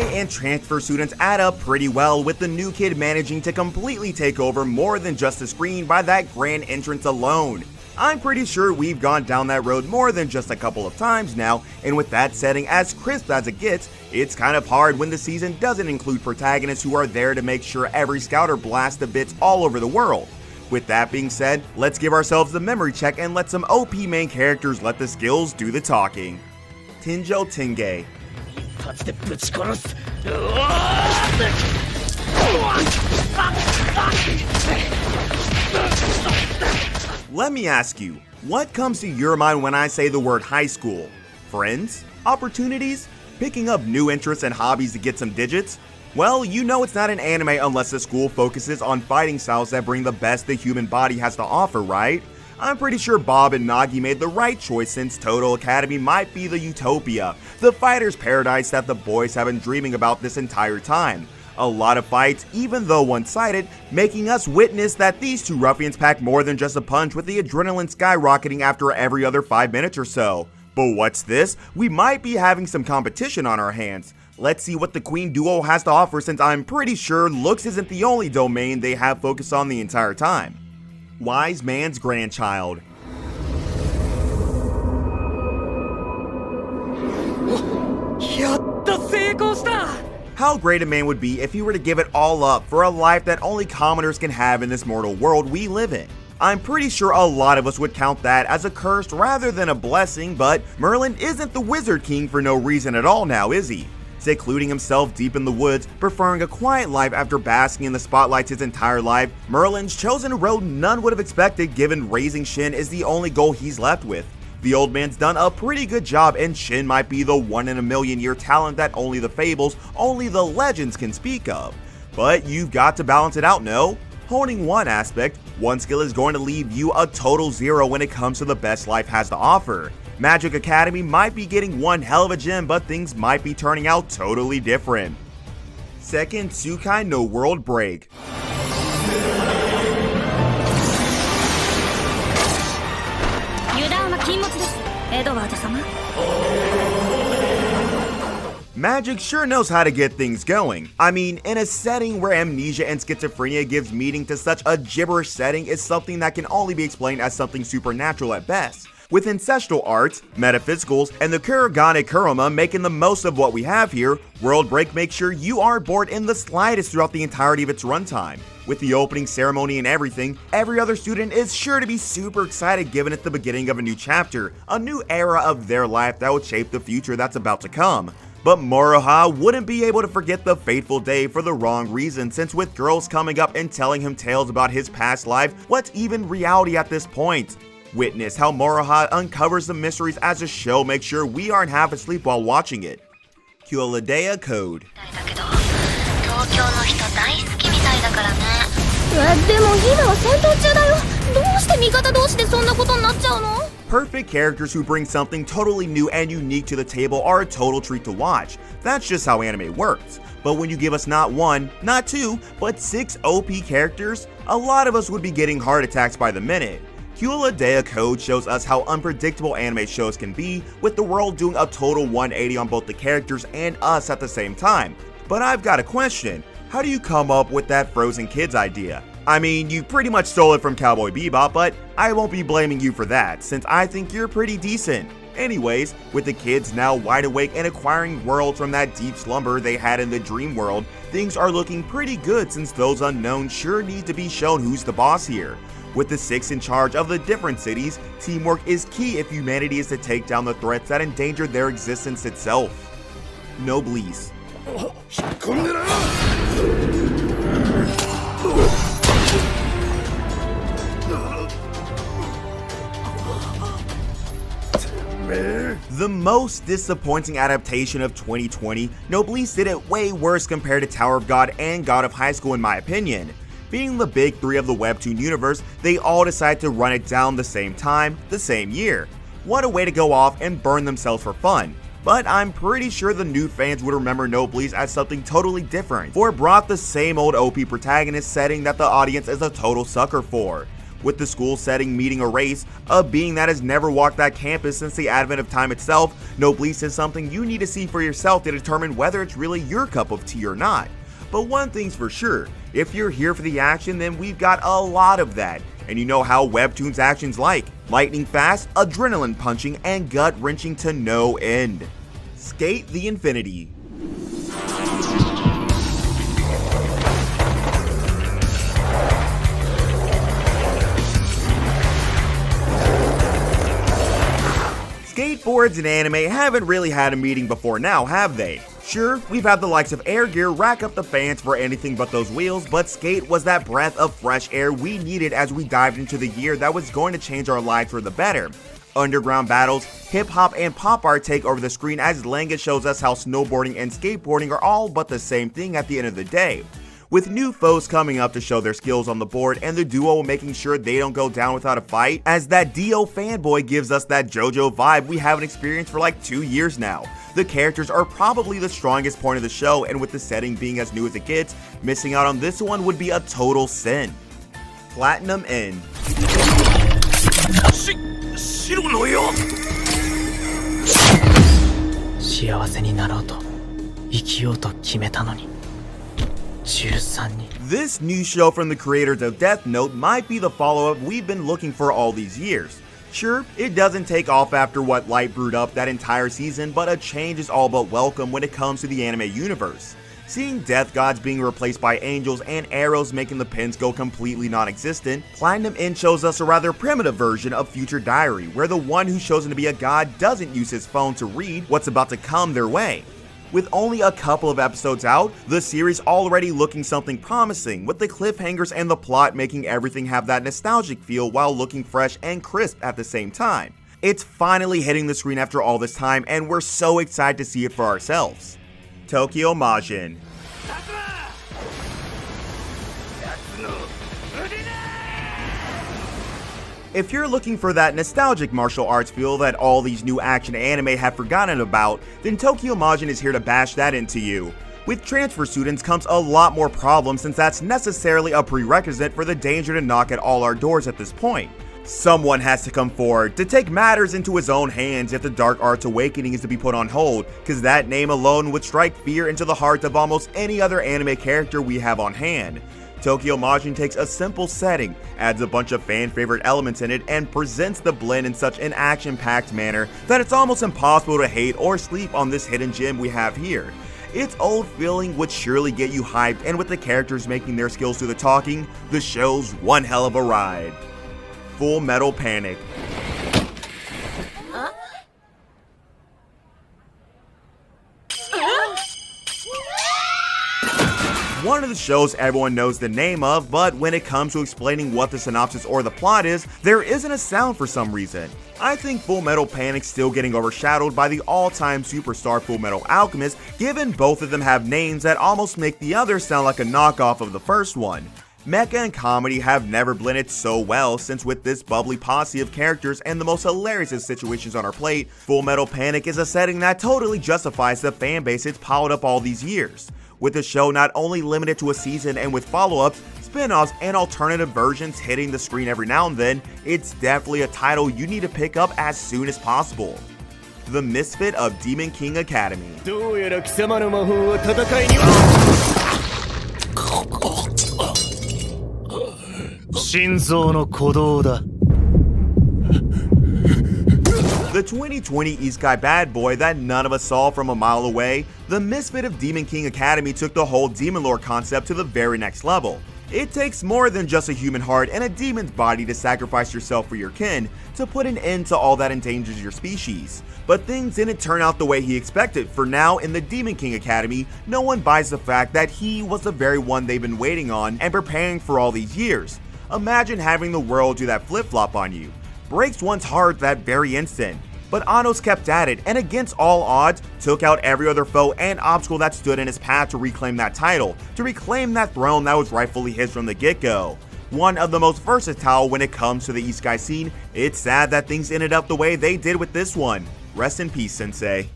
and transfer students add up pretty well, with the new kid managing to completely take over more than just the screen by that grand entrance alone. I'm pretty sure we've gone down that road more than just a couple of times now, and with that setting as crisp as it gets, it's kind of hard when the season doesn't include protagonists who are there to make sure every scouter blasts to bits all over the world. With that being said, let's give ourselves the memory check and let some OP main characters let the skills do the talking. Tenjou Tenge. Let me ask you, what comes to your mind when I say the word high school? Friends? Opportunities? Picking up new interests and hobbies to get some digits? Well, you know it's not an anime unless the school focuses on fighting styles that bring the best the human body has to offer, right? I'm pretty sure Bob and Nagi made the right choice, since Total Academy might be the utopia, the fighter's paradise that the boys have been dreaming about this entire time. A lot of fights, even though one-sided, making us witness that these two ruffians pack more than just a punch, with the adrenaline skyrocketing after every other 5 minutes or so. But what's this? We might be having some competition on our hands. Let's see what the Queen duo has to offer, since I'm pretty sure looks isn't the only domain they have focused on the entire time. Wise Man's Grandchild. How great a man would be if he were to give it all up for a life that only commoners can have in this mortal world we live in. I'm pretty sure a lot of us would count that as a curse rather than a blessing, but Merlin isn't the Wizard King for no reason at all now, is he? Secluding himself deep in the woods, preferring a quiet life after basking in the spotlights his entire life, Merlin's chosen a road none would have expected, given raising Shin is the only goal he's left with. The old man's done a pretty good job, and Shin might be the 1 in a million year talent that only the fables, only the legends can speak of. But you've got to balance it out, no? Honing one aspect, one skill is going to leave you a total zero when it comes to the best life has to offer. Magic Academy might be getting one hell of a gem, but things might be turning out totally different. Second, Tsukai no World Break. Magic sure knows how to get things going. I mean, in a setting where amnesia and schizophrenia gives meaning to such a gibberish setting is something that can only be explained as something supernatural at best. With ancestral arts, metaphysicals, and the Kurogane Kurama making the most of what we have here, World Break makes sure you aren't bored in the slightest throughout the entirety of its runtime. With the opening ceremony and everything, every other student is sure to be super excited, given it's the beginning of a new chapter, a new era of their life that will shape the future that's about to come. But Moroha wouldn't be able to forget the fateful day for the wrong reason, since with girls coming up and telling him tales about his past life, what's even reality at this point? Witness how Moroha uncovers the mysteries as the show makes sure we aren't half asleep while watching it. Qualidea Code. Perfect characters who bring something totally new and unique to the table are a total treat to watch. That's just how anime works. But when you give us not one, not two, but 6 OP characters, a lot of us would be getting heart attacks by the minute. Qualidea Code shows us how unpredictable anime shows can be, with the world doing a total 180 on both the characters and us at the same time. But I've got a question. How do you come up with that Frozen Kids idea? I mean, you pretty much stole it from Cowboy Bebop, but I won't be blaming you for that, since I think you're pretty decent. Anyways, with the kids now wide awake and acquiring worlds from that deep slumber they had in the dream world, things are looking pretty good, since those unknowns sure need to be shown who's the boss here. With the 6 in charge of the different cities, teamwork is key if humanity is to take down the threats that endanger their existence itself. Noblesse. The most disappointing adaptation of 2020, Noblesse did it way worse compared to Tower of God and God of High School in my opinion. Being the big 3 of the Webtoon universe, they all decided to run it down the same time, the same year. What a way to go off and burn themselves for fun. But I'm pretty sure the new fans would remember Noblesse as something totally different, for it brought the same old OP protagonist setting that the audience is a total sucker for. with the school setting meeting a race, a being that has never walked that campus since the advent of time itself. Noblesse is something you need to see for yourself to determine whether it's really your cup of tea or not. But one thing's for sure, if you're here for the action, then we've got a lot of that. And you know how Webtoon's action's like: lightning fast, adrenaline punching, and gut wrenching to no end. Skate the Infinity. Skateboards and anime haven't really had a meeting before now, have they? Sure, we've had the likes of Air Gear rack up the fans for anything but those wheels, but Skate was that breath of fresh air we needed as we dived into the year that was going to change our lives for the better. Underground battles, hip-hop, and pop art take over the screen as Lenga shows us how snowboarding and skateboarding are all but the same thing at the end of the day. With new foes coming up to show their skills on the board, and the duo making sure they don't go down without a fight, as that Dio fanboy gives us that JoJo vibe we haven't experienced for like 2 years now. The characters are probably the strongest point of the show, and with the setting being as new as it gets, missing out on this one would be a total sin. Platinum End. 白のよ幸せになろうと生きようと決めたのに This new show from the creators of Death Note might be the follow-up we've been looking for all these years. Sure, it doesn't take off after what Light brewed up that entire season, but a change is all but welcome when it comes to the anime universe. Seeing death gods being replaced by angels and arrows making the pins go completely non-existent, Platinum End shows us a rather primitive version of Future Diary, where the one who's chosen to be a god doesn't use his phone to read what's about to come their way. With only a couple of episodes out, the series already looking something promising, with the cliffhangers and the plot making everything have that nostalgic feel while looking fresh and crisp at the same time. It's finally hitting the screen after all this time, and we're so excited to see it for ourselves. Tokyo Majin. If you're looking for that nostalgic martial arts feel that all these new action anime have forgotten about, then Tokyo Majin is here to bash that into you. With transfer students comes a lot more problems, since that's necessarily a prerequisite for the danger to knock at all our doors at this point. Someone has to come forward to take matters into his own hands if the Dark Arts Awakening is to be put on hold, cause that name alone would strike fear into the heart of almost any other anime character we have on hand. Tokyo Majin takes a simple setting, adds a bunch of fan-favorite elements in it, and presents the blend in such an action-packed manner that it's almost impossible to hate or sleep on this hidden gem we have here. Its old feeling would surely get you hyped, and with the characters making their skills do the talking, the show's one hell of a ride. Full Metal Panic. One of the shows everyone knows the name of, but when it comes to explaining what the synopsis or the plot is, there isn't a sound for some reason. I think Full Metal Panic's still getting overshadowed by the all-time superstar Full Metal Alchemist, given both of them have names that almost make the other sound like a knockoff of the first one. Mecha and comedy have never blended so well, since with this bubbly posse of characters and the most hilarious of situations on our plate, Full Metal Panic is a setting that totally justifies the fanbase it's piled up all these years. With the show not only limited to a season and with follow-ups, spin-offs, and alternative versions hitting the screen every now and then, it's definitely a title you need to pick up as soon as possible. The Misfit of Demon King Academy. The 2020 Isekai bad boy that none of us saw from a mile away, the Misfit of Demon King Academy took the whole demon lore concept to the very next level. It takes more than just a human heart and a demon's body to sacrifice yourself for your kin to put an end to all that endangers your species. But things didn't turn out the way he expected, for now in the Demon King Academy, no one buys the fact that he was the very one they've been waiting on and preparing for all these years. Imagine having the world do that flip-flop on you. Breaks one's heart that very instant. But Anos kept at it, and against all odds, took out every other foe and obstacle that stood in his path to reclaim that title, to reclaim that throne that was rightfully his from the get-go. One of the most versatile when it comes to the Isekai scene, it's sad that things ended up the way they did with this one. Rest in peace, Sensei.